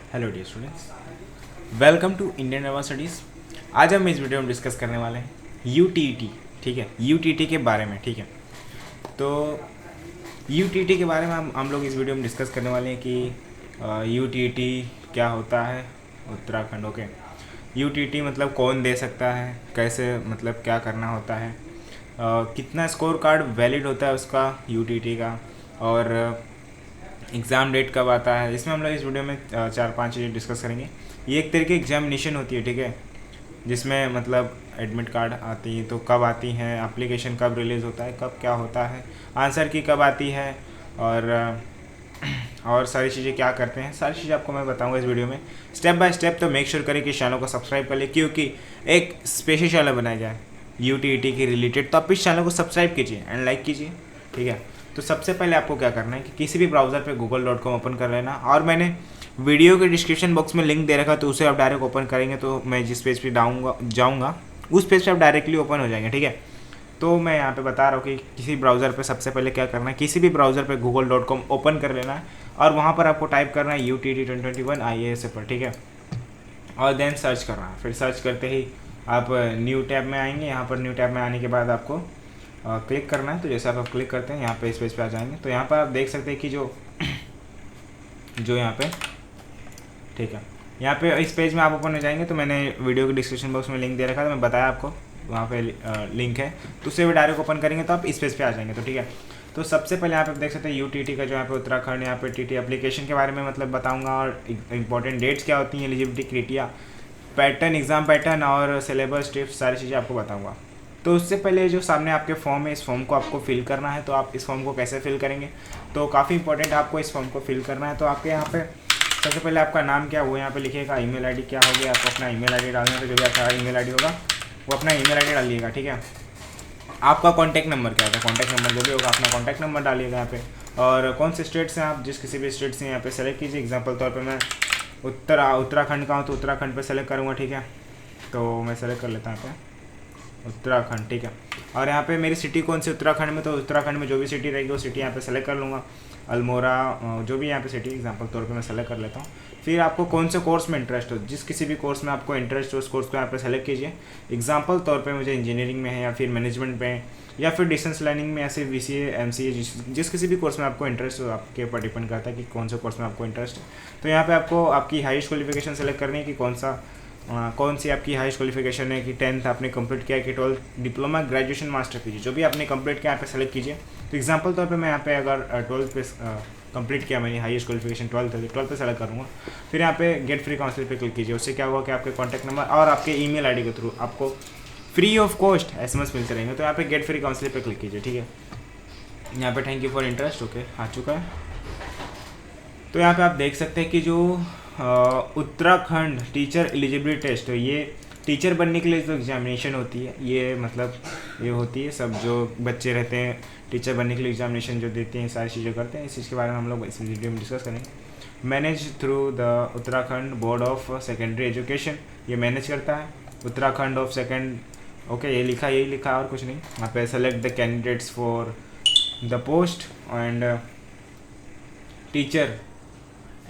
Hello dear students, welcome to Indian Nerva studies. आज हम इस वीडियो में डिस्कस करने वाले हैं यूटीटी। ठीक है, यूटीटी के बारे में। ठीक है, तो यूटीटी के बारे में हम लोग इस वीडियो में डिस्कस करने वाले हैं कि यूटीटी क्या होता है। उत्तराखंड, ओके। यूटीटी मतलब कौन दे सकता है, कैसे मतलब क्या करना होता है, कितना स्कोर कार्ड वैलिड होता है उसका यूटीटी का, और एग्ज़ाम डेट कब आता है। इसमें हम लोग इस वीडियो में चार पांच चीज़ें डिस्कस करेंगे। ये एक तरीके की एग्जामिनेशन होती है, ठीक है, जिसमें मतलब एडमिट कार्ड आती है तो कब आती हैं, एप्लीकेशन कब रिलीज़ होता है, कब क्या होता है, आंसर की कब आती है, और सारी चीज़ें क्या करते हैं, सारी चीज़ें आपको मैं बताऊंगा इस वीडियो में स्टेप बाय स्टेप। तो मेक श्योर करें कि चैनल को सब्सक्राइब कर ले, क्योंकि एक स्पेशल चैनल बनाया गया है यूटीटी के रिलेटेड। तो आप इस चैनल को सब्सक्राइब कीजिए एंड लाइक कीजिए, ठीक है। तो सबसे पहले आपको क्या करना है कि किसी भी ब्राउज़र पे google.com ओपन कर लेना, और मैंने वीडियो के डिस्क्रिप्शन बॉक्स में लिंक दे रखा, तो उसे आप डायरेक्ट ओपन करेंगे तो मैं जिस पेज पे जाऊँगा उस पेज पे आप डायरेक्टली ओपन हो जाएंगे, ठीक है। तो मैं यहाँ पे बता रहा हूँ कि किसी ब्राउज़र पे सबसे पहले क्या करना है, किसी भी ब्राउज़र पे google.com ओपन कर लेना है, और वहाँ पर आपको टाइप करना है UTT 2021 IAS पर, ठीक है, और देन सर्च करना है। फिर सर्च करते ही आप न्यू टैब में आएंगे। यहाँ पर न्यू टैब में आने के बाद आपको क्लिक करना है। तो जैसे आप क्लिक करते हैं यहाँ पे इस पेज पे आ जाएंगे। तो यहाँ पर आप देख सकते हैं कि जो यहाँ पे, ठीक है, यहाँ पे इस पेज में आप ओपन हो जाएंगे। तो मैंने वीडियो के डिस्क्रिप्शन बॉक्स में लिंक दे रखा था, मैं बताया आपको वहाँ पे लिंक है, तो उससे भी डायरेक्ट ओपन करेंगे तो आप इस पेज पे आ जाएंगे। तो ठीक है, तो सबसे पहले यहाँ पे देख सकते हैं यूटीटी का जो यहाँ पे उत्तराखंड, यहाँ पे टीटी एप्लीकेशन के बारे में मतलब बताऊँगा, और इंपॉर्टेंट डेट्स क्या होती हैं, eligibility criteria, pattern, exam pattern और सिलेबस टिप्स, सारी चीज़ें आपको बताऊँगा। तो उससे पहले जो सामने आपके फॉर्म है, इस फॉर्म को आपको फिल करना है। तो आप इस फॉर्म को कैसे फिल करेंगे, तो काफ़ी इंपॉर्टेंट आपको इस फॉर्म को फिल करना है। तो आपके यहाँ पे सबसे पहले आपका नाम क्या है वो यहाँ पे लिखिएगा, ईमेल आईडी क्या होगी, आपको अपना ईमेल आईडी डालना है। तो जो भी आपका ईमेल आईडी होगा वो अपना ईमेल आईडी डालिएगा, ठीक है। आपका कॉन्टैक्ट नंबर क्या होता है, कॉन्टैक्ट नंबर जो भी होगा अपना कॉन्टैक्ट नंबर डालिएगा यहाँ पे, और कौन से स्टेट से आप जिस किसी भी स्टेट से यहाँ पे सेलेक्ट कीजिए। एग्जाम्पल तौर पर मैं उत्तराखंड का हूँ तो उत्तराखंड पे सेलेक्ट करूँगा, ठीक है। तो मैं सेलेक्ट कर लेता हूँ यहाँ पे उत्तराखंड, ठीक है। और यहाँ पे मेरी सिटी कौन सी उत्तराखंड में, तो उत्तराखंड में जो भी सिटी रहेगी वो सिटी यहाँ पे सेलेक्ट कर लूँगा, अल्मोड़ा, जो भी यहाँ पे सिटी एग्जांपल तौर पे मैं सेलेक्ट कर लेता हूँ। फिर आपको कौन से कोर्स में इंटरेस्ट हो, जिस किसी भी कोर्स में आपको इंटरेस्ट हो उस कोर्स को यहाँ पे सेलेक्ट कीजिए। एग्जांपल तौर पे मुझे इंजीनियरिंग में है, या फिर मैनेजमेंट में, या फिर डिस्टेंस लर्निंग में, ऐसे BCA MCA, जिस किसी भी कोर्स में आपको इंटरेस्ट हो, आपके ऊपर डिपेंड करता है कि कौन से कोर्स में आपको इंटरेस्ट है। तो यहाँ पर आपको आपकी हाईएस्ट क्वालिफिकेशन सेलेक्ट करनी है कि कौन सी आपकी हाईएस्ट क्वालिफिकेशन है, कि 10th आपने कंप्लीट किया, कि 12th diploma, graduation, master PG, जो भी आपने कंप्लीट किया यहाँ पे सेलेक्ट कीजिए। तो एग्जांपल तौर पे मैं यहाँ पे अगर 12th पे कंप्लीट किया, मैंने हाईएस्ट क्वालिफिकेशन 12th है, 12th पे सेलेक्ट करूँगा। फिर यहाँ पे गेट फ्री काउंसिल पे क्लिक कीजिए। उससे क्या होगा कि आपके कॉन्टैक्ट नंबर और आपके ईमेल आईडी के थ्रू आपको फ्री ऑफ कॉस्ट SMS मिलते रहेंगे। तो यहाँ पे गेट फ्री काउंसिल पे क्लिक कीजिए, ठीक है। यहाँ पे thank you for interest, okay, आ चुका है। तो यहाँ पे आप देख सकते हैं कि जो उत्तराखंड टीचर एलिजिबिलिटी टेस्ट, ये टीचर बनने के लिए जो एग्जामिनेशन होती है, ये मतलब ये होती है, सब जो बच्चे रहते हैं टीचर बनने के लिए एग्जामिनेशन जो देते हैं, सारी चीज़ें करते हैं। इस चीज़ के बारे में हम लोग इस वीडियो में डिस्कस करेंगे। Manage through the Uttarakhand board of secondary education, ये मैनेज करता है उत्तराखंड ऑफ सेकेंड, ओके, ये लिखा, यही लिखा और कुछ नहीं। यहाँ पे select the candidates for the post and teacher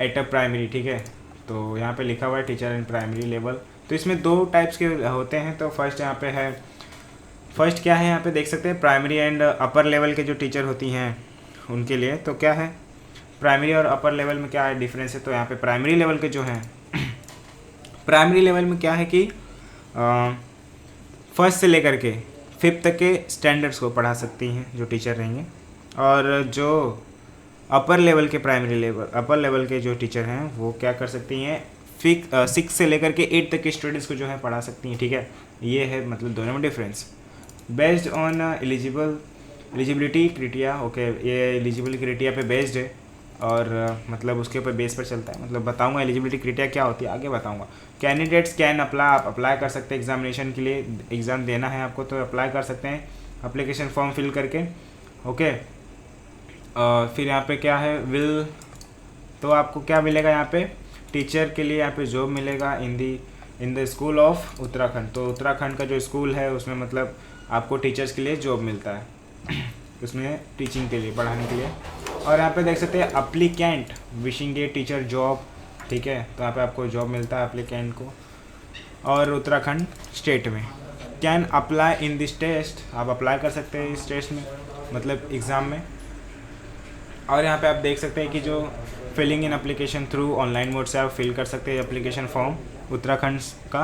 at a primary, ठीक है। तो यहाँ पे लिखा हुआ है टीचर इन प्राइमरी लेवल। तो इसमें दो टाइप्स के होते हैं। तो फर्स्ट यहाँ पे है, फर्स्ट क्या है यहाँ पे देख सकते हैं, प्राइमरी एंड अपर लेवल के जो टीचर होती हैं उनके लिए। तो क्या है प्राइमरी और अपर लेवल में क्या है डिफरेंस है। तो यहाँ पे प्राइमरी लेवल के जो हैं प्राइमरी लेवल में क्या है कि फर्स्ट से लेकर के 5th तक के स्टैंडर्ड्स को पढ़ा सकती हैं जो टीचर रहेंगे, और जो अपर लेवल के अपर लेवल के जो टीचर हैं वो क्या कर सकती हैं, 6 से लेकर के 8 तक के स्टूडेंट्स को जो है पढ़ा सकती हैं, ठीक है। ये है मतलब दोनों में difference. Based on eligibility criteria, okay, ये एलिजिबिलिटी क्राइटेरिया पे बेस्ड है, और मतलब उसके ऊपर बेस पर चलता है। मतलब बताऊंगा एलिजिबिलिटी क्राइटेरिया क्या होती है, आगे बताऊंगा। कैंडिडेट्स कैन अप्लाई, आप अप्लाई कर सकते हैं एग्जामिनेशन के लिए, एग्ज़ाम देना है आपको तो अप्लाई कर सकते हैं अप्लीकेशन फॉर्म फिल करके, ओके। फिर यहाँ पे क्या है विल, तो आपको क्या मिलेगा यहाँ पे टीचर के लिए यहाँ पे जॉब मिलेगा in the school of Uttarakhand. तो उत्तराखंड का जो स्कूल है उसमें मतलब आपको टीचर्स के लिए जॉब मिलता है उसमें टीचिंग के लिए, पढ़ाने के लिए। और यहाँ पे देख सकते हैं applicant wishing a teacher job ठीक है। तो यहाँ पे आपको जॉब मिलता है एप्लीकेंट को। और उत्तराखंड स्टेट में can apply in this test, आप अप्लाई कर सकते हैं इस टेस्ट में, मतलब एग्ज़ाम में। और यहाँ पे आप देख सकते हैं कि जो filling in application through online mode से आप फिल कर सकते हैं एप्लीकेशन फॉर्म उत्तराखंड का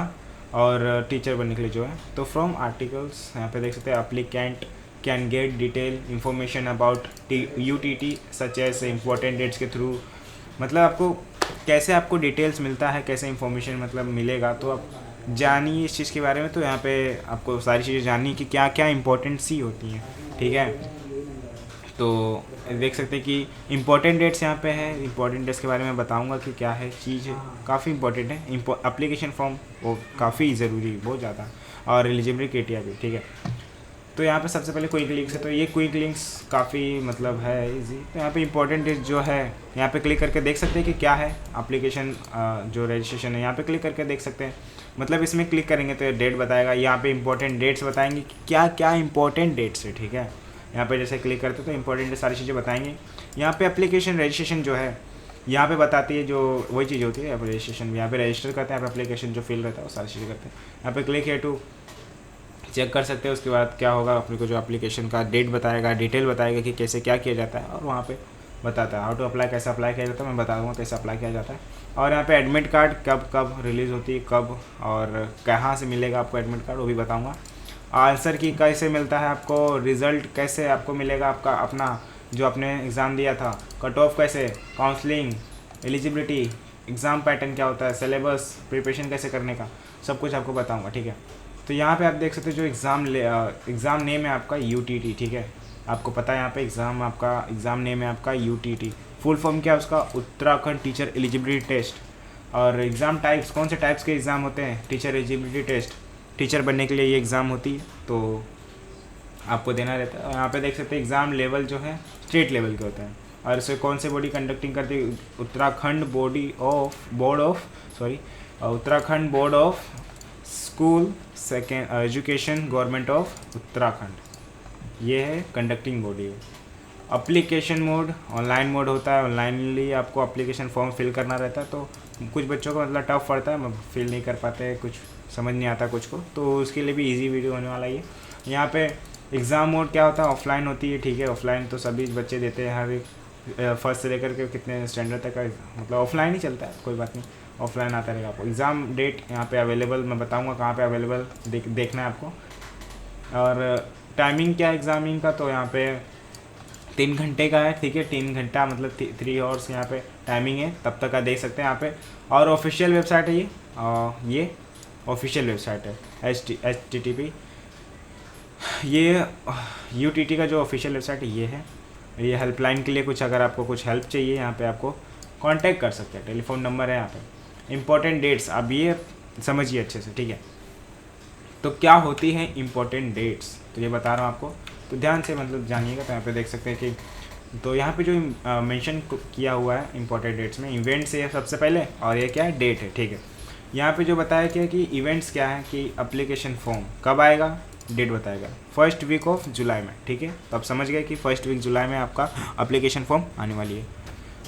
और टीचर बनने के लिए जो है। तो फ्रॉम आर्टिकल्स यहाँ पे देख सकते हैं applicant can get detail information about UTT such as important dates के थ्रू, मतलब आपको कैसे आपको डिटेल्स मिलता है, कैसे इंफॉर्मेशन मतलब मिलेगा, तो आप जानिए इस चीज़ के बारे में। तो यहाँ पे आपको सारी चीज़ें जाननी कि क्या क्या इंपॉर्टेंट सी होती हैं, ठीक है। तो देख सकते हैं कि इंपॉर्टेंट डेट्स यहाँ पे है, इंपॉर्टेंट डेट्स के बारे में बताऊंगा कि क्या है चीज़ है, काफ़ी इंपॉर्टेंट है। एप्लीकेशन फॉर्म वो काफ़ी ज़रूरी, बहुत ज़्यादा, और एलिजिबिलिटी क्राइटेरिया भी, ठीक है। तो यहाँ पे सबसे पहले क्विक लिंक्स है, तो ये क्विक लिंक्स काफ़ी मतलब है इजी। तो यहाँ पे इंपॉर्टेंट डेट जो है यहाँ पे क्लिक करके देख सकते हैं कि क्या है एप्लीकेशन जो रजिस्ट्रेशन है, यहाँ पे क्लिक करके देख सकते हैं। मतलब इसमें क्लिक करेंगे तो डेट बताएगा, यहाँ पे इंपॉर्टेंट डेट्स बताएंगे कि क्या क्या इंपॉर्टेंट डेट्स है, ठीक है। यहाँ पे जैसे क्लिक करते तो इंपॉर्टेंट सारी चीज़ें बताएंगे। यहाँ पे एप्लीकेशन रजिस्ट्रेशन जो है यहाँ पे बताती है, जो वही चीज़ होती है रजिस्ट्रेशन, यहाँ पे रजिस्टर करते हैं, यहाँ पे एप्लीकेशन जो फिल रहता है वो सारी चीज़ें करते हैं। यहाँ पे क्लिक है टू चेक कर सकते हैं। उसके बाद क्या होगा, अपने को जो एप्लीकेशन का डेट बताएगा, डिटेल बताएगा कि कैसे क्या किया जाता है, और वहाँ पे बताता है हाउ टू अप्लाई, कैसे अप्लाई किया जाता है, मैं बता दूँगा कैसे अप्लाई किया जाता है। और यहाँ पे एडमिट कार्ड कब कब रिलीज़ होती है, कब और कहाँ से मिलेगा आपको एडमिट कार्ड, वो भी बताऊँगा। आंसर की कैसे मिलता है आपको, रिज़ल्ट कैसे आपको मिलेगा आपका अपना जो आपने एग्ज़ाम दिया था, कट ऑफ कैसे, काउंसलिंग, एलिजिबिलिटी, एग्ज़ाम पैटर्न क्या होता है, सिलेबस, प्रिपरेशन कैसे करने का, सब कुछ आपको बताऊँगा, ठीक है। तो यहाँ पे आप देख सकते हो जो एग्ज़ाम नेम है आपका UTT, ठीक है। आपको पता है यहाँ पे एग्ज़ाम नेम है आपका UTT। फुल फॉर्म क्या है उसका, उत्तराखंड टीचर एलिजिबिलिटी टेस्ट। और एग्ज़ाम टाइप्स, कौन से टाइप्स के एग्ज़ाम होते हैं, टीचर एलिजिबिलिटी टेस्ट, टीचर बनने के लिए ये एग्ज़ाम होती है, तो आपको देना रहता है। और यहाँ पे देख सकते हैं एग्ज़ाम लेवल जो है स्टेट लेवल के होता है, और इसे कौन से बॉडी कंडक्टिंग करती है, Uttarakhand Uttarakhand board of school second education government of Uttarakhand, ये है कंडक्टिंग बॉडी है। अप्लीकेशन मोड ऑनलाइन मोड होता है, ऑनलाइनली आपको एप्लीकेशन फॉर्म फिल करना रहता है। तो कुछ बच्चों को मतलब टफ पड़ता है, फिल नहीं कर पाते, कुछ समझ नहीं आता कुछ को, तो उसके लिए भी इजी वीडियो होने वाला है। यहाँ पे एग्ज़ाम मोड क्या होता है, ऑफलाइन होती है, ठीक है। ऑफलाइन तो सभी बच्चे देते हैं, हर एक फर्स्ट से लेकर के कितने स्टैंडर्ड तक का मतलब ऑफलाइन ही चलता है, कोई बात नहीं, ऑफलाइन आता रहेगा आपको। एग्ज़ाम डेट यहाँ पे अवेलेबल, मैं बताऊँगा कहाँ पे अवेलेबल देखना है आपको। और टाइमिंग क्या है एग्ज़ामिंग का, तो यहाँ पे 3 घंटे का है, ठीक है। 3 घंटा मतलब 3 आवर्स यहाँ पे टाइमिंग है, तब तक आप देख सकते हैं यहाँ पे। और ऑफिशियल वेबसाइट है ये ऑफिशियल वेबसाइट है HTTP, ये UTT का जो ऑफिशियल वेबसाइट है ये है। ये हेल्पलाइन के लिए कुछ अगर आपको कुछ हेल्प चाहिए यहाँ पे आपको कांटेक्ट कर सकते हैं, टेलीफोन नंबर है यहाँ पे। इंपॉर्टेंट डेट्स अब ये समझिए अच्छे से, ठीक है। तो क्या होती हैं इंपॉर्टेंट डेट्स, तो ये बता रहा हूँ आपको, तो ध्यान से मतलब जानिएगा। तो यहाँ पे देख सकते हैं कि तो यहाँ पे जो मेंशन किया हुआ है इंपॉर्टेंट डेट्स में, इवेंट्स है सबसे पहले, और ये क्या है, डेट है, ठीक है। यहाँ पे जो बताया क्या कि इवेंट्स क्या है कि एप्लीकेशन फॉर्म कब आएगा, डेट बताएगा, फर्स्ट वीक ऑफ जुलाई में, ठीक है। तो आप समझ गए कि फर्स्ट वीक जुलाई में आपका एप्लीकेशन फॉर्म आने वाली है।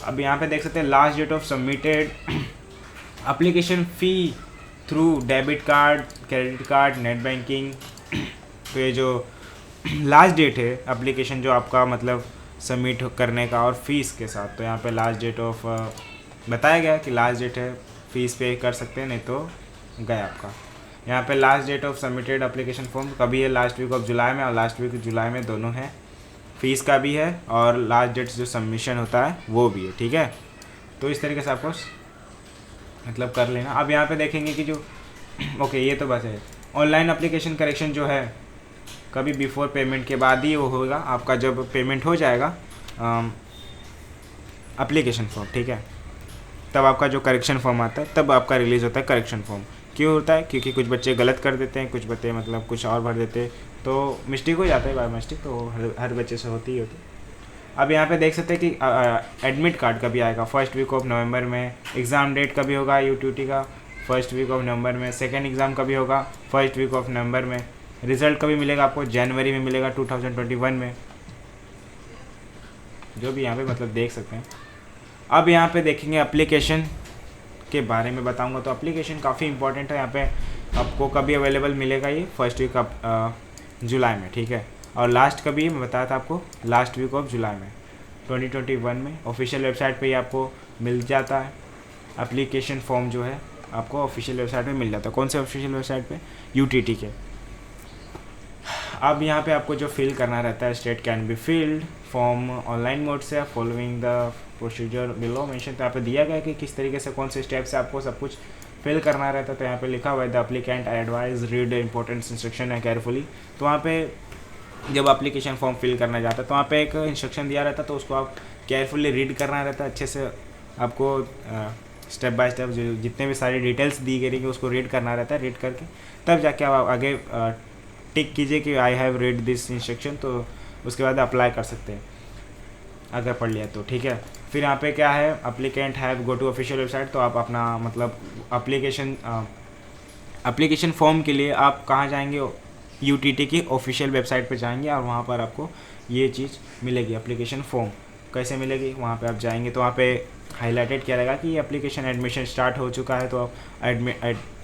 अब यहाँ पे देख सकते हैं last date of submitted application fee through debit card, credit card, net banking. तो ये जो लास्ट डेट है एप्लीकेशन जो आपका मतलब सबमिट करने का और फीस के साथ, तो यहाँ पे लास्ट डेट ऑफ बताया गया कि लास्ट डेट है, फीस पे कर सकते हैं, नहीं तो गया आपका। यहाँ पे last date of submitted application form कभी है, लास्ट वीक ऑफ जुलाई में, और लास्ट वीक जुलाई में दोनों है, फीस का भी है और लास्ट डेट जो सबमिशन होता है वो भी है, ठीक है। तो इस तरीके से आपको मतलब कर लेना। अब यहाँ पे देखेंगे कि जो ओके ये तो बस है, ऑनलाइन एप्लीकेशन करेक्शन जो है कभी बिफोर पेमेंट के बाद ही वो होगा आपका, जब पेमेंट हो जाएगा एप्लीकेशन फॉर्म, ठीक है, तब आपका जो करेक्शन फॉर्म आता है तब आपका रिलीज़ होता है करेक्शन फॉर्म। क्यों होता है, क्योंकि कुछ बच्चे गलत कर देते हैं, कुछ बच्चे मतलब कुछ और भर देते हैं, तो मिस्टेक हो जाता है, बाय मिस्टेक, तो हर बच्चे से होती ही होती है। अब यहाँ पे देख सकते हैं कि एडमिट कार्ड कभी आएगा, फर्स्ट वीक ऑफ नवंबर में। एग्ज़ाम डेट कभी होगा UTT का, फर्स्ट वीक ऑफ नवंबर में। सेकेंड एग्ज़ाम कभी होगा, फर्स्ट वीक ऑफ नवंबर में। रिज़ल्ट कभी मिलेगा आपको, जनवरी में मिलेगा 2021 में, जो भी यहाँ पे मतलब देख सकते हैं। अब यहाँ पे देखेंगे एप्लीकेशन उसके बारे में बताऊंगा। तो एप्लीकेशन काफ़ी इंपॉर्टेंट है। यहाँ पे आपको कभी अवेलेबल मिलेगा ये फर्स्ट वीक ऑफ जुलाई में, ठीक है। और लास्ट कभी मैं बताया था आपको, लास्ट वीक ऑफ जुलाई में 2021 में ऑफिशियल वेबसाइट पे ही आपको मिल जाता है। एप्लीकेशन फॉर्म जो है आपको ऑफिशियल वेबसाइट पे मिल जाता है। कौन से ऑफिशियल वेबसाइट पे? यूटीटी के। अब यहाँ पे आपको जो फिल करना रहता है, state can be filled form online mode से following the procedure below mention. तो यहाँ पे दिया गया है कि किस तरीके से कौन से स्टेप से आपको सब कुछ फिल करना रहता है। तो यहाँ पे लिखा हुआ है the applicant advise read important instruction है केयरफुली। तो वहाँ पे जब एप्लीकेशन फॉर्म फिल करना जाता है तो वहाँ पे एक इंस्ट्रक्शन दिया रहता है, तो उसको आप केयरफुली रीड करना रहता है अच्छे से। आपको स्टेप बाय स्टेप जो जितने भी सारी डिटेल्स दी गई रहेंगी उसको रीड करना रहता है। रीड करके तब जाके आप आगे टिक कीजिए कि I have read this instruction, तो उसके बाद अप्लाई कर सकते हैं अगर पढ़ लिया तो, ठीक है। फिर यहाँ पे क्या है, applicant have go to official website. तो आप अपना मतलब एप्लीकेशन फॉर्म के लिए आप कहाँ जाएंगे? यूटीटी की ऑफिशियल वेबसाइट पे जाएंगे और वहाँ पर आपको ये चीज़ मिलेगी। एप्लीकेशन फॉर्म कैसे मिलेगी? वहाँ पे आप जाएंगे तो वहाँ पे हाईलाइटेड किया रहेगा कि ये एप्लीकेशन एडमिशन स्टार्ट हो चुका है, तो आप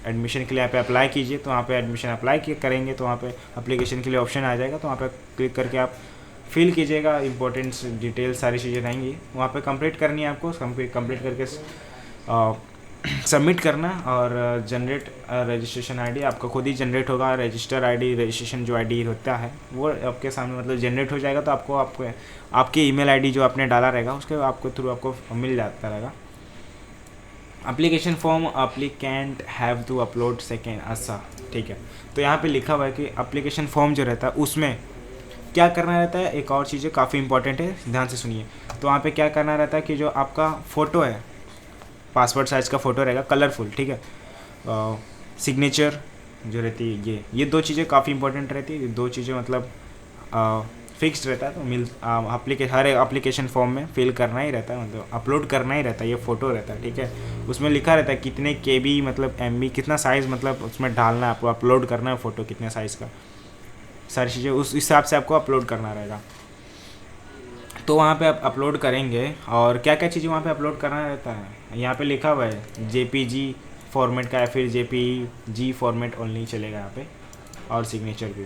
एडमिशन के लिए यहाँ पे अप्लाई कीजिए। तो वहाँ पे एडमिशन अप्लाई करेंगे तो वहाँ पे एप्लीकेशन के लिए ऑप्शन आ जाएगा, तो वहाँ पे क्लिक करके आप फिल कीजिएगा। इंपॉर्टेंट डिटेल्स सारी चीज़ें रहेंगी वहाँ पे, कंप्लीट करनी है आपको। कंप्लीट करके सबमिट करना और जनरेट रजिस्ट्रेशन आईडी आपका खुद ही जनरेट होगा। रजिस्टर आईडी, रजिस्ट्रेशन जो आईडी होता है वो आपके सामने मतलब जनरेट हो जाएगा। तो आपको आपके ईमेल आईडी जो आपने डाला रहेगा उसके आपको थ्रू आपको मिल जाता रहेगा। Application form applicant have to upload second ऐसा, ठीक है। तो यहाँ पे लिखा हुआ है कि एप्लीकेशन फॉर्म जो रहता है उसमें क्या करना रहता है। एक और चीज़ें काफ़ी इंपॉर्टेंट है, ध्यान से सुनिए। तो वहाँ पे क्या करना रहता है कि जो आपका फ़ोटो है, पासपोर्ट साइज़ का फ़ोटो रहेगा कलरफुल, ठीक है। सिग्नेचर जो रहती है ये दो चीज़ें काफ़ी इंपॉर्टेंट रहती है। दो चीज़ें मतलब फिक्स्ड रहता है। तो हर एप्लीकेशन फॉर्म में फिल करना ही रहता है, मतलब अपलोड करना ही रहता है। ये फ़ोटो रहता है, ठीक है। उसमें लिखा रहता है कितने KB मतलब MB कितना साइज़ मतलब उसमें डालना है आपको, अपलोड करना है फ़ोटो कितने साइज़ का, सारी चीज़ें उस हिसाब से आपको अपलोड करना रहेगा। तो वहाँ पे आप अपलोड करेंगे और क्या क्या चीज़ें वहाँ पे अपलोड करना रहता है यहाँ पे लिखा हुआ है। JPG फॉर्मेट का या फिर JPG फॉर्मेट ओनली चलेगा यहाँ पे, और सिग्नेचर भी।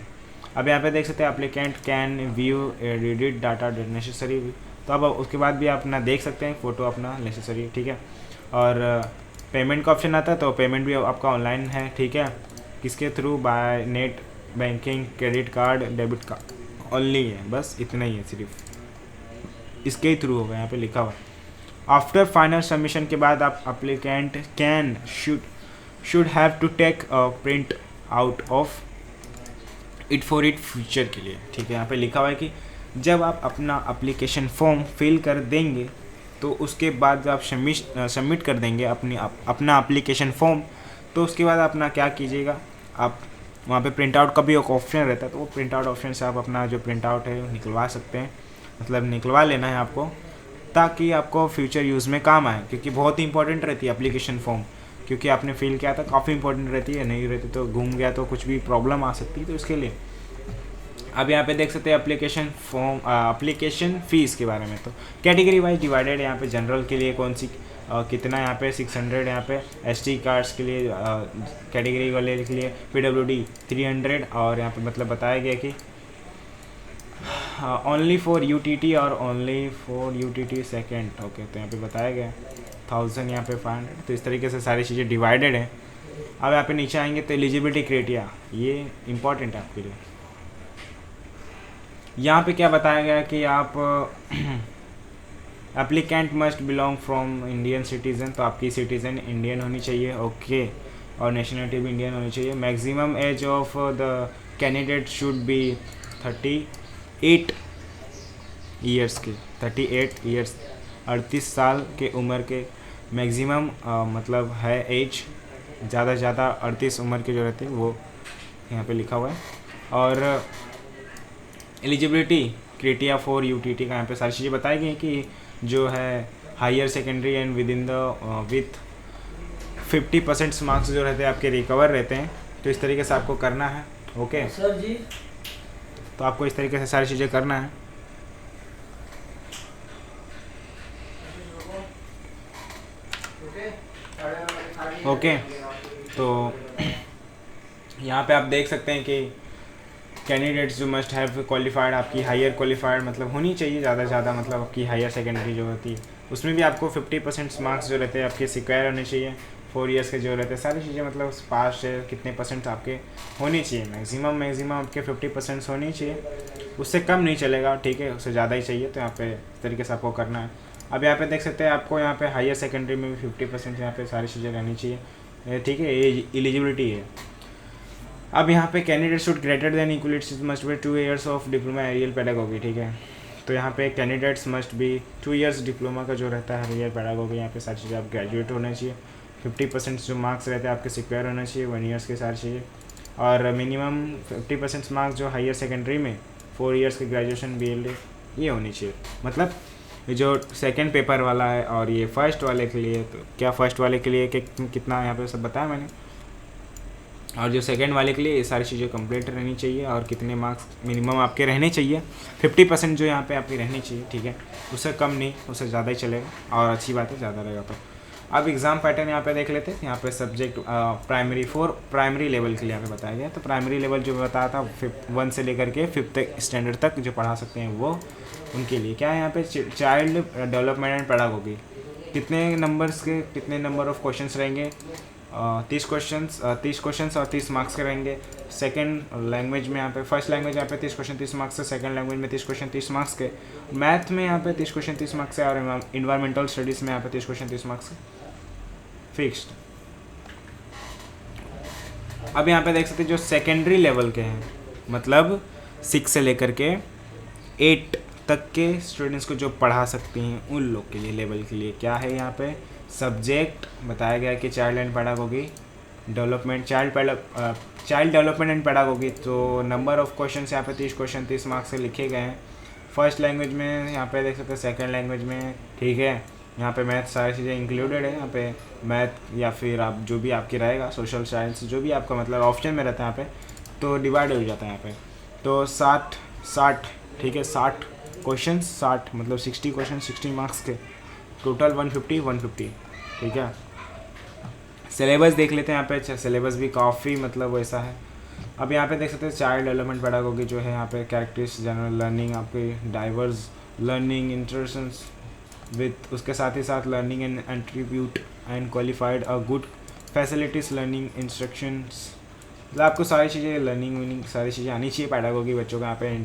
अब यहाँ पे देख सकते हैं applicant can view edited data necessary. तो अब उसके बाद भी आप अपना देख सकते हैं फ़ोटो अपना नेसेसरी, ठीक है। और पेमेंट का ऑप्शन आता है, तो पेमेंट भी आपका ऑनलाइन है, ठीक है। किसके through? By net banking, credit card, debit card only है, बस इतना ही है, सिर्फ इसके ही थ्रू होगा। यहाँ पे लिखा हुआ आफ्टर फाइनल सबमिशन के बाद आप applicant can should have to take a print out of it for it future के लिए, ठीक है। यहाँ पे लिखा हुआ है कि जब आप अपना एप्लीकेशन फॉर्म फिल कर देंगे तो उसके बाद जब आप सबमिट कर देंगे अपना एप्लीकेशन फॉर्म, तो उसके बाद अपना क्या कीजिएगा, आप वहाँ पे प्रिंट आउट का भी एक ऑप्शन रहता है। तो वो प्रिंट आउट ऑप्शन से आप अपना जो प्रिंट आउट है निकलवा सकते हैं, मतलब निकलवा लेना है आपको, ताकि आपको फ्यूचर यूज़ में काम आए। क्योंकि बहुत ही इंपॉर्टेंट रहती है एप्लीकेशन फॉर्म, क्योंकि आपने फिल किया था, काफ़ी इंपॉर्टेंट रहती है। नहीं रहती तो घूम गया तो कुछ भी प्रॉब्लम आ सकती है, तो इसके लिए अब यहाँ पे देख सकते हैं एप्लीकेशन फॉर्म एप्लीकेशन फ़ीस के बारे में। तो कैटेगरी वाइज डिवाइडेड है यहाँ पे। जनरल के लिए कौन सी कितना यहाँ पे 600 यहाँ पे, ST कार्ड्स के लिए कैटेगरी वाले के लिए PWD 300, और यहाँ पे मतलब बताया गया कि ओनली फॉर UTT और only for UTT second, okay. तो यहाँ पे बताया गया 1000 यहाँ पे 500। तो इस तरीके से सारी चीज़ें डिवाइडेड हैं। अब यहाँ पे नीचे आएंगे तो एलिजिबिलिटी क्राइटेरिया, ये इंपॉर्टेंट है आपके लिए। यहाँ पे क्या बताया गया कि आप applicant must belong from Indian citizen. तो आपकी सिटीज़न इंडियन होनी चाहिए, ओके, और नेशनलिटी भी इंडियन होनी चाहिए। Maximum age of the candidate should be 38 years के, 38 ईयर्स 38 साल के उम्र के मैक्सिमम मतलब है एज, ज़्यादा से ज़्यादा 38 उम्र के जो रहते हैं वो यहाँ पे लिखा हुआ है। और एलिजिबिलिटी क्राइटेरिया फॉर UTT का यहाँ पे सारी चीज़ें बताई गई कि जो है higher secondary and with in the with 50% marks जो रहते हैं आपके रिकवर रहते हैं। तो इस तरीके से आपको करना है, ओके सर जी। तो आपको इस तरीके से सारी चीज़ें करना है। ओके ओके, तो यहाँ पे आप देख सकते हैं कि कैंडिडेट्स जो मस्ट हैव क्वालिफाइड, आपकी हायर क्वालिफाइड मतलब होनी चाहिए ज़्यादा से ज़्यादा, मतलब आपकी हायर सेकेंडरी जो होती है उसमें भी आपको 50% मार्क्स जो रहते हैं आपके सिक्योर होने चाहिए। 4 ईयर्स के जो रहते हैं सारी चीज़ें मतलब पास है कितने परसेंट आपके होने चाहिए, मैक्सिमम आपके 50% होनी चाहिए, उससे कम नहीं चलेगा, ठीक है, उससे ज़्यादा ही चाहिए। तो यहाँ पे इस तरीके से आपको करना है। अब यहाँ पे देख सकते हैं आपको यहाँ पे हायर सेकेंडरी में भी 50% यहाँ पे सारी चीज़ें रहनी चाहिए, ठीक है, ये एलिजिबिलिटी है। अब यहाँ पे कैंडिडेट शुड ग्रेटर देन इक्वलिट्स must be 2 years of diploma एरियल पेडागोगी, ठीक है। तो यहाँ पे candidates must be 2 years diploma का जो रहता है एरियल पेडागोगी, यहाँ पे सारी चीज़ें आप ग्रेजुएट होना चाहिए। 50% जो मार्क्स रहते हैं आपके सिक्योर होना चाहिए 1 ईयर्स के सारी चीज़ें, और मिनिमम 50% मार्क्स जो हायर सेकेंडरी में 4 ईयर्स की ग्रेजुएशन BLA ये होनी चाहिए। मतलब ये जो सेकेंड पेपर वाला है और ये फर्स्ट वाले के लिए, तो क्या फर्स्ट वाले के लिए कितना यहाँ पे सब बताया मैंने, और जो सेकंड वाले के लिए ये सारी चीज़ें कंप्लीट रहनी चाहिए, और कितने मार्क्स मिनिमम आपके रहने चाहिए 50% जो यहाँ पे आपकी रहनी चाहिए, ठीक है, उससे कम नहीं, उससे ज़्यादा ही चलेगा, और अच्छी बात है ज़्यादा रहेगा। तो अब एग्ज़ाम पैटर्न यहाँ पे देख लेते हैं। यहाँ पे सब्जेक्ट प्राइमरी लेवल के लिए यहाँ पे बताया गया। तो प्राइमरी लेवल जो बताया था 1 से लेकर के 5th स्टैंडर्ड तक जो पढ़ा सकते हैं वो उनके लिए क्या है। यहाँ पे चाइल्ड डेवलपमेंट एंड पेडागोगी, कितने नंबर ऑफ क्वेश्चंस रहेंगे, 30 क्वेश्चंस और 30 मार्क्स के रहेंगे। सेकंड लैंग्वेज में यहाँ पे फर्स्ट लैंग्वेज यहाँ पे 30 क्वेश्चन 30 मार्क्स से, सेकंड लैंग्वेज में 30 क्वेश्चन 30 मार्क्स के, मैथ में यहाँ पे 30 क्वेश्चन 30 मार्क्स से, और इन्वायरमेंटल स्टडीज़ में यहाँ पे 30 क्वेश्चन 30 मार्क्स फिक्स्ड। अब यहाँ पे देख सकते हैं जो सेकेंडरी लेवल के हैं, मतलब 6 से लेकर के 8 तक के स्टूडेंट्स को जो पढ़ा सकती हैं उन लोग के लिए लेवल के लिए क्या है यहाँ पे सब्जेक्ट बताया गया कि child and pedagogy development, child development and pedagogy. तो नंबर ऑफ क्वेश्चन यहाँ पे 30 क्वेश्चन 30 मार्क्स से लिखे गए हैं। फर्स्ट लैंग्वेज में यहाँ पे देख सकते हैं, सेकंड लैंग्वेज में, ठीक है, यहाँ पे मैथ सारी चीज़ें इंक्लूडेड है। यहाँ पे मैथ या फिर आप जो भी आपकी रहेगा सोशल साइंस जो भी आपका मतलब ऑप्शन में रहता है यहाँ पे, तो डिवाइड हो जाता है यहाँ पे। तो 60 ठीक है, 60 क्वेश्चन 60 मतलब 60 क्वेश्चन 60 मार्क्स के, टोटल 150, ठीक है। सिलेबस देख लेते हैं यहाँ पे। अच्छा, सिलेबस भी काफ़ी मतलब वैसा है। अब यहाँ पे देख सकते हैं चाइल्ड डेवलपमेंट पेडागोगी जो है यहाँ पे कैरेक्टरिस्टिक्स जनरल लर्निंग, आपके डाइवर्स लर्निंग इंटरेक्शंस विथ, उसके साथ ही साथ learning and attribute and qualified a good facilities learning instructions, मतलब आपको सारी चीज़ें लर्निंग सारी चीज़ें आनी चाहिए। पेडागोगी बच्चों को यहाँ पे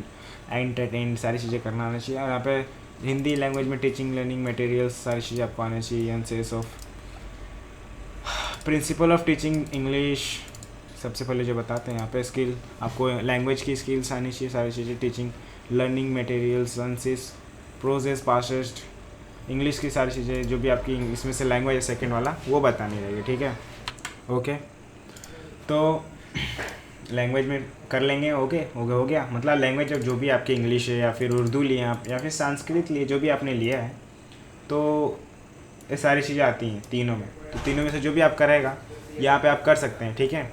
एंटरटेन सारी चीज़ें करना आना चाहिए। और यहाँ पे हिंदी लैंग्वेज में टीचिंग लर्निंग मटेरियल्स सारी चीज़ें आपको आना चाहिए। Essence of principle of teaching English सबसे पहले जो बताते हैं यहाँ पे स्किल, आपको लैंग्वेज की स्किल्स आनी चाहिए सारी चीज़ें, teaching learning materials essence process past English की सारी चीज़ें जो भी आपकी इसमें से लैंग्वेज है सेकेंड वाला वो बतानी रहेगी, ठीक है। ओके, तो लैंग्वेज में कर लेंगे। ओके हो गया, मतलब लैंग्वेज जो भी आपकी इंग्लिश है या फिर उर्दू लिए आप या फिर संस्कृत लिए जो भी आपने लिया है, तो ये सारी चीज़ें आती हैं तीनों में। तो तीनों में से जो भी आप करेगा यहाँ पे आप कर सकते हैं, ठीक है।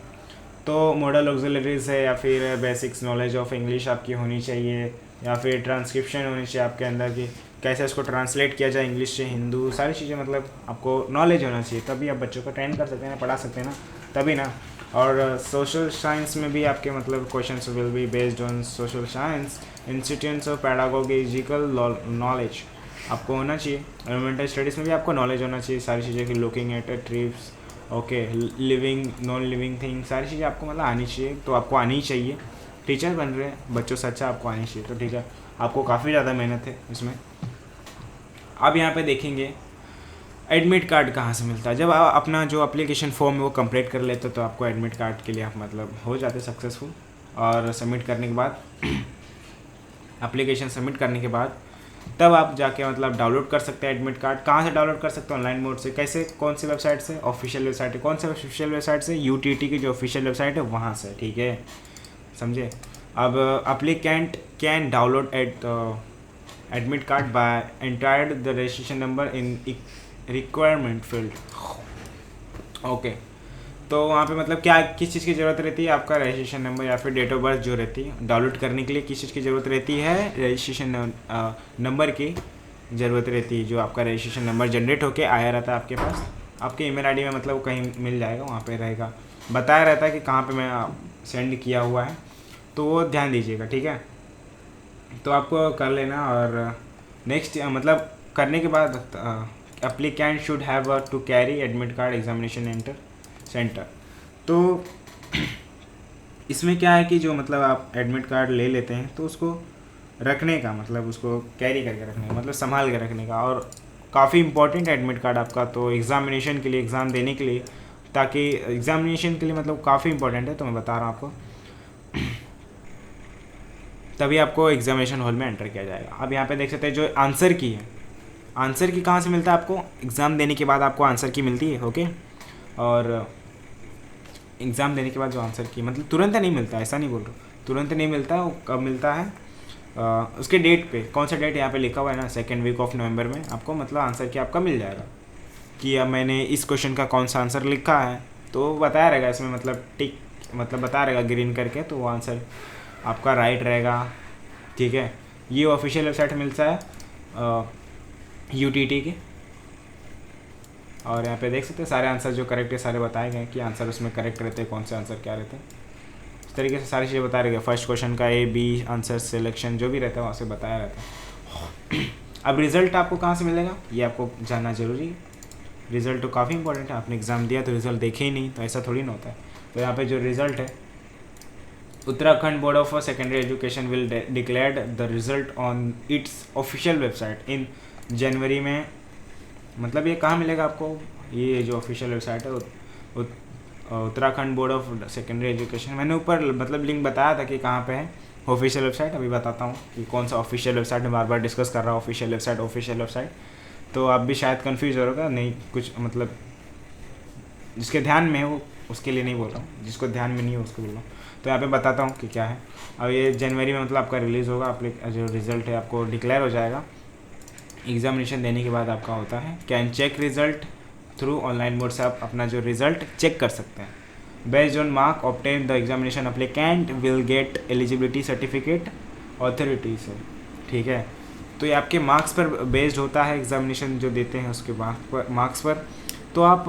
तो मॉडल ऑक्सिलरीज है या फिर बेसिक्स नॉलेज ऑफ इंग्लिश आपकी होनी चाहिए, या फिर ट्रांसक्रिप्शन होनी चाहिए आपके अंदर की कैसे इसको ट्रांसलेट किया जाए इंग्लिश से हिंदू, सारी चीज़ें मतलब आपको नॉलेज होना चाहिए, तभी आप बच्चों को ट्रेन कर सकते हैं ना, पढ़ा सकते हैं ना, तभी ना। और सोशल साइंस में भी आपके मतलब questions will be based on social science institutes of pedagogical knowledge आपको होना चाहिए। एनवायरमेंटल स्टडीज़ में भी आपको नॉलेज होना चाहिए सारी चीज़ें की, looking at trips, okay, living non living thing, सारी चीज़ें आपको मतलब आनी चाहिए। तो आपको आनी चाहिए, टीचर बन रहे हैं बच्चों से अच्छा आपको आनी चाहिए, तो ठीक है, आपको काफ़ी ज़्यादा मेहनत है इसमें। अब यहाँ पे देखेंगे एडमिट कार्ड कहाँ से मिलता है। जब आप अपना जो एप्लीकेशन फॉर्म है वो कंप्लीट कर लेते तो आपको एडमिट कार्ड के लिए आप मतलब हो जाते सक्सेसफुल। और सबमिट करने के बाद एप्लीकेशन सबमिट करने के बाद तब आप जाके मतलब डाउनलोड कर सकते हैं एडमिट कार्ड। कहाँ से डाउनलोड कर सकते हैं? ऑनलाइन मोड से। कैसे? कौन सी वेबसाइट से? ऑफिशियल वेबसाइट है। कौन सी ऑफिशियल वेबसाइट से? UTT की जो ऑफिशियल वेबसाइट है वहाँ से, ठीक है, समझे। अब applicant can download admit card by entered the registration number in requirement field. Okay, तो वहाँ पे मतलब क्या किस चीज़ की ज़रूरत रहती है? आपका रजिस्ट्रेशन नंबर या फिर डेट ऑफ बर्थ जो रहती है डाउनलोड करने के लिए किस चीज़ की ज़रूरत रहती है? रजिस्ट्रेशन नंबर की ज़रूरत रहती है, जो आपका रजिस्ट्रेशन नंबर जनरेट होके आया रहता है आपके पास, आपके ईमेल आईडी में मतलब कहीं मिल जाएगा, वहाँ पे रहेगा, बताया रहता है कि कहाँ पे मैं सेंड किया हुआ है, तो वो ध्यान दीजिएगा, ठीक है। तो आपको कर लेना। और नेक्स्ट मतलब करने के बाद applicant should have to carry admit card examination centre. तो इसमें क्या है कि जो मतलब आप एडमिट कार्ड ले लेते हैं तो उसको रखने का मतलब उसको कैरी करके रखने का मतलब संभाल के रखने का, और काफ़ी इंपॉर्टेंट एडमिट कार्ड आपका तो एग्जामिनेशन के लिए, एग्ज़ाम देने के लिए, ताकि एग्जामिनेशन के लिए मतलब काफ़ी इंपॉर्टेंट है, तो मैं बता रहा हूँ आपको। तभी आपको एग्जामिनेशन हॉल में एंटर किया जाएगा। अब यहाँ पे देख सकते हैं जो आंसर की है, आंसर की कहाँ से मिलता है आपको, एग्ज़ाम देने के बाद आपको आंसर की मिलती है, ओके। और एग्ज़ाम देने के बाद जो आंसर की मतलब तुरंत नहीं मिलता, ऐसा नहीं बोल रहा, तुरंत नहीं मिलता, वो कब मिलता है उसके डेट पे, कौन सा डेट यहाँ पे लिखा हुआ है ना, 2nd वीक ऑफ नवंबर में आपको मतलब आंसर की आपका मिल जाएगा कि अब मैंने इस क्वेश्चन का कौन सा आंसर लिखा है, तो बताया रहेगा इसमें मतलब टिक मतलब बता रहेगा ग्रीन करके, तो वो आंसर आपका राइट रहेगा, ठीक है। ये ऑफिशियल वेबसाइट मिलता है UTT के, और यहाँ पे देख सकते हैं सारे आंसर जो करेक्ट है सारे बताए गए कि आंसर उसमें करेक्ट रहते हैं, कौन से आंसर क्या रहते हैं, इस तरीके से सारी चीज़ें बता रहे हैं। फर्स्ट क्वेश्चन का A B आंसर सिलेक्शन जो भी रहता है वहाँ से बताया रहता है। अब रिज़ल्ट आपको कहाँ से मिलेगा ये आपको जानना ज़रूरी है। रिज़ल्ट तो काफ़ी इंपॉर्टेंट है, आपने एग्ज़ाम दिया तो रिज़ल्ट देखे ही नहीं तो ऐसा थोड़ी ना होता है। तो यहाँ पे जो रिज़ल्ट है, Uttarakhand board of secondary education will declared the result on its official website in January में। मतलब ये कहाँ मिलेगा आपको, ये जो ऑफिशियल वेबसाइट है Uttarakhand board of secondary education, मैंने ऊपर मतलब लिंक बताया था कि कहाँ पे है ऑफिशियल वेबसाइट। अभी बताता हूँ कि कौन सा ऑफिशियल वेबसाइट में बार बार डिस्कस कर रहा हूँ, ऑफिशियल वेबसाइट, तो आप भी शायद कंफ्यूज हो रहा नहीं कुछ, मतलब जिसके ध्यान में है वो उसके लिए नहीं बोल रहा हूँ, जिसको ध्यान में नहीं है उसको बोल रहा हूँ। तो यहाँ पे बताता हूँ कि क्या है। अब ये जनवरी में मतलब आपका रिलीज़ होगा, जो रिज़ल्ट है आपको डिक्लेयर हो जाएगा एग्जामिनेशन देने के बाद आपका होता है। Can check result through online mode से आप अपना जो रिज़ल्ट चेक कर सकते हैं। Based on mark obtain the examination applicant will get eligibility certificate authority से, ठीक है। तो ये आपके मार्क्स पर बेस्ड होता है, एग्जामिनेशन जो देते हैं उसके मार्क्स पर। तो आप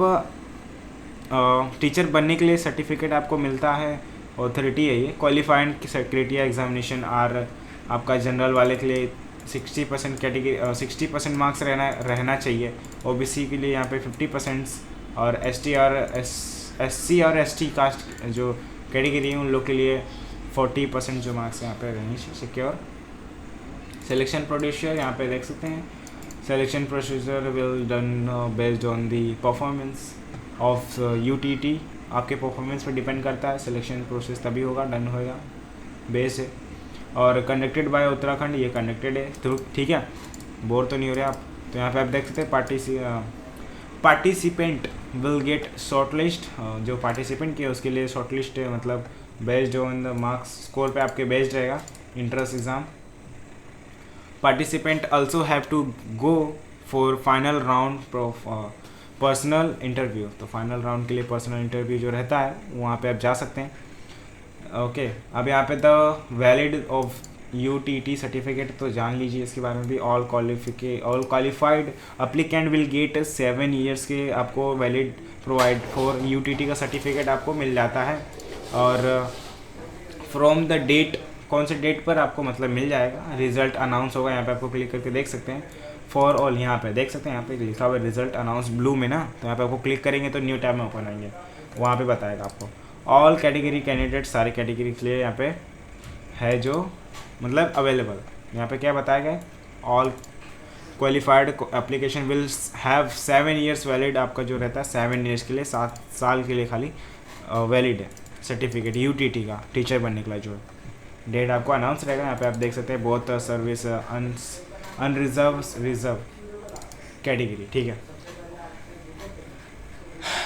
टीचर बनने के लिए सर्टिफिकेट आपको मिलता है, अथॉरिटी है ये। क्वालिफाइड क्राइटेरिया एग्जामिनेशन आर आपका जनरल वाले के लिए 60% कैटेगरी 60% मार्क्स रहना चाहिए। OBC के लिए यहाँ पे 50%, और SC और ST कास्ट जो कैटेगरी है उन लोग के लिए 40% जो मार्क्स यहाँ पे रहनी चाहिए सिक्योर। सिलेक्शन प्रोड्यूसर यहाँ पे देख सकते हैं, selection procedure will done based on the performance of UTT। आपके परफॉर्मेंस पे डिपेंड करता है, सिलेक्शन प्रोसेस तभी होगा, डन होएगा, बेस है। और कंडक्टेड बाय उत्तराखंड, ये कंडक्टेड है तो ठीक है, बोर तो नहीं हो रहे आप। तो यहाँ पे आप देख सकते हैं पार्टिसिपेंट विल गेट शॉर्टलिस्ट, जो पार्टिसिपेंट किया उसके लिए शॉर्टलिस्ट है, मतलब based on the marks score पे आपके बेस्ड रहेगा entrance exam. Participant also have to go for final round personal interview. तो फाइनल राउंड के लिए पर्सनल इंटरव्यू जो रहता है वहाँ पे आप जा सकते हैं, ओके। अब यहाँ पे the valid of UTT certificate तो जान लीजिए इसके बारे में भी। All qualified applicant will get 7 years के आपको वैलिड प्रोवाइड फॉर UTT का सर्टिफिकेट आपको मिल जाता है। और फ्रॉम द डेट, कौन से डेट पर आपको मतलब मिल जाएगा, रिजल्ट अनाउंस होगा, यहाँ पे आपको क्लिक करके देख सकते हैं। फॉर ऑल यहाँ पे देख सकते हैं, यहाँ पे लिखा हुआ है रिजल्ट अनाउंस ब्लू में ना, तो यहाँ पे आपको क्लिक करेंगे तो न्यू टैब में ओपन आएंगे, वहाँ पे बताएगा आपको। ऑल कैटेगरी कैंडिडेट, सारे कैटेगरी के लिए यहाँ पे है जो मतलब अवेलेबल। यहाँ पे क्या बताया गया है, all qualified application will have 7 years valid, आपका जो रहता है 7 ईयर्स के लिए, 7 साल के लिए खाली वैलिड है सर्टिफिकेट UTT का, टीचर बनने के लिए जो डेट आपको अनाउंस रहेगा। यहाँ पे आप देख सकते हैं बहुत सर्विस रिजर्व कैटेगरी, ठीक है।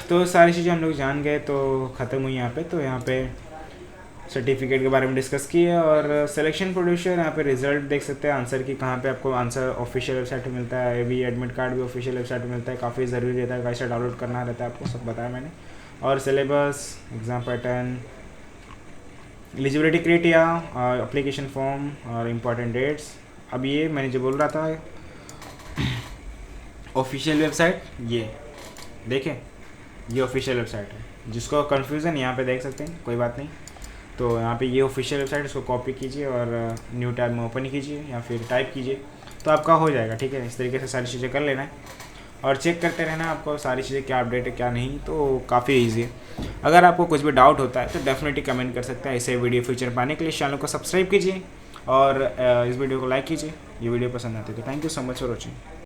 तो सारी चीज़ें हम लोग जान गए, तो ख़त्म हुई यहाँ पे। तो यहाँ पे सर्टिफिकेट के बारे में डिस्कस किए, और सिलेक्शन प्रोड्यूसर यहाँ पे रिजल्ट देख सकते हैं, आंसर की कहाँ पे आपको आंसर ऑफिशियल वेबसाइट में मिलता है, भी एडमिट कार्ड भी ऑफिशियल वेबसाइट में मिलता है, काफ़ी ज़रूरी रहता है, कैसे डाउनलोड करना रहता है आपको सब बताया मैंने। और syllabus, exam pattern, eligibility criteria, application form और इम्पॉर्टेंट डेट्स। अब ये मैंने जो बोल रहा था ऑफिशियल वेबसाइट, ये देखें, ये ऑफिशियल वेबसाइट है। जिसको कन्फ्यूज़न यहाँ पे देख सकते हैं, कोई बात नहीं। तो यहाँ पे ये ऑफिशियल वेबसाइट, इसको कॉपी कीजिए और न्यू टैब में ओपन कीजिए या फिर टाइप कीजिए, तो आपका हो जाएगा। ठीक है, इस तरीके से सारी चीज़ें कर लेना है और चेक करते रहना आपको सारी चीज़ें क्या अपडेट है क्या नहीं, तो काफ़ी ईजी है। अगर आपको कुछ भी डाउट होता है तो डेफिनेटली कमेंट कर सकते हैं। ऐसे वीडियो फीचर पाने के लिए चैनल को सब्सक्राइब कीजिए और इस वीडियो को लाइक कीजिए। ये वीडियो पसंद आती है तो thank you so much for watching.